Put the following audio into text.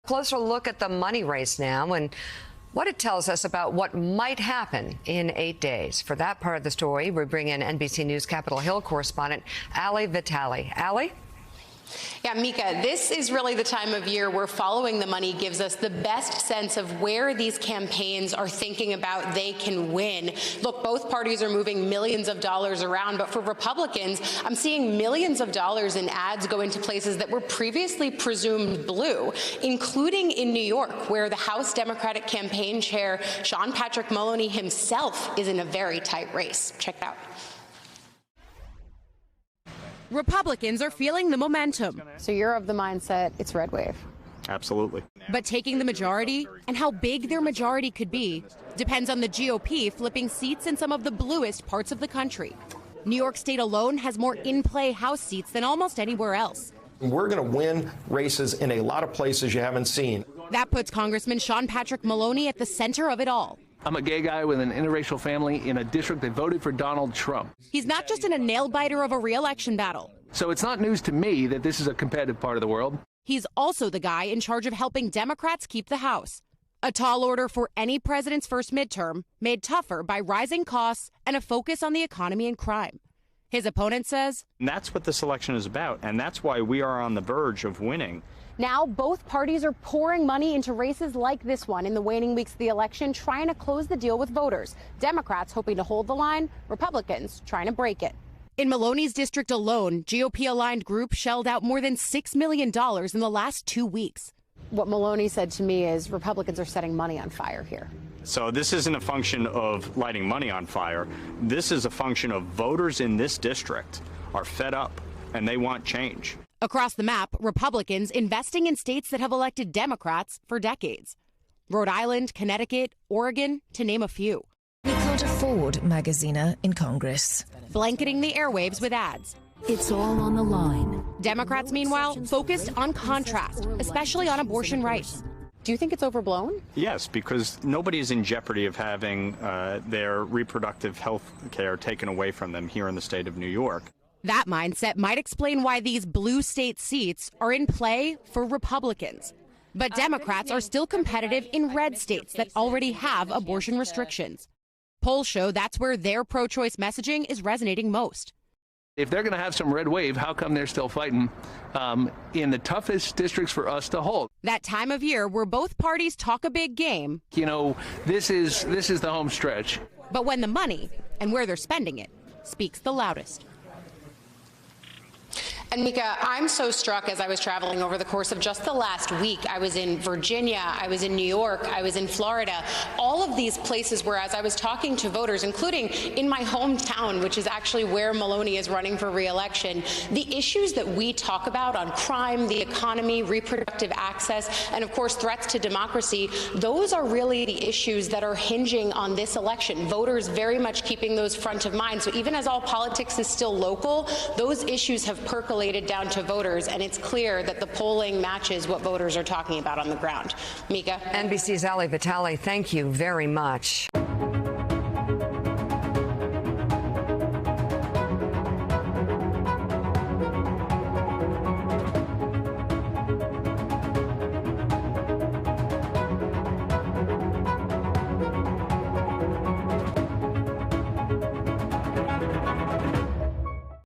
Closer look at the money race now and what it tells us about what might happen in 8 days. For that part of the story, we bring in NBC News Capitol Hill correspondent Ali Vitale. Ali? Yeah, Mika, this is really the time of year where following the money gives us the best sense of where these campaigns are thinking about they can win. Look, both parties are moving millions of dollars around, but for Republicans, I'm seeing millions of dollars in ads go into places that were previously presumed blue, including in New York, where the House Democratic campaign chair, Sean Patrick Maloney himself, is in a very tight race. Check it out. Republicans are feeling the momentum. So you're of the mindset it's red wave? Absolutely. But taking the majority and how big their majority could be depends on the GOP flipping seats in some of the bluest parts of the country. New York State alone has more in-play House seats than almost anywhere else. We're going to win races in a lot of places you haven't seen. That puts Congressman Sean Patrick Maloney at the center of it all. I'm a gay guy with an interracial family in a district that voted for Donald Trump. He's not just in a nail-biter of a re-election battle. So it's not news to me that this is a competitive part of the world. He's also the guy in charge of helping Democrats keep the House. A tall order for any president's first midterm, made tougher by rising costs and a focus on the economy and crime. His opponent says, And that's what this election is about, and that's why we are on the verge of winning. Now, both parties are pouring money into races like this one in the waning weeks of the election, trying to close the deal with voters. Democrats hoping to hold the line, Republicans trying to break it. In Maloney's district alone, GOP-aligned groups shelled out more than $6 million in the last 2 weeks. What Maloney said to me is Republicans are setting money on fire here. So this isn't a function of lighting money on fire. This is a function of voters in this district are fed up and they want change. Across the map, Republicans investing in states that have elected Democrats for decades. Rhode Island, Connecticut, Oregon, to name a few. We can't afford Magaziner in Congress. Blanketing the airwaves with ads. It's all on the line. Democrats, meanwhile, focused on contrast, especially on abortion rights. Do you think it's overblown? Yes, because nobody is in jeopardy of having their reproductive health care taken away from them here in the state of New York. That mindset might explain why these blue state seats are in play for Republicans. But Democrats are still competitive in red states that already have abortion restrictions. Polls show that's where their pro-choice messaging is resonating most. If they're going to have some red wave, how come they're still fighting in the toughest districts for us to hold? That time of year where both parties talk a big game. You know, this is the home stretch. But when the money and where they're spending it speaks the loudest. And Mika, I'm so struck as I was traveling over the course of just the last week. I was in Virginia, I was in New York, I was in Florida, all of these places where as I was talking to voters, including in my hometown, which is actually where Maloney is running for re-election, the issues that we talk about on crime, the economy, reproductive access, and of course threats to democracy, those are really the issues that are hinging on this election. Voters very much keeping those front of mind. So even as all politics is still local, those issues have percolated down to voters, and it's clear that the polling matches what voters are talking about on the ground. Mika? NBC's Ali Vitale, thank you very much.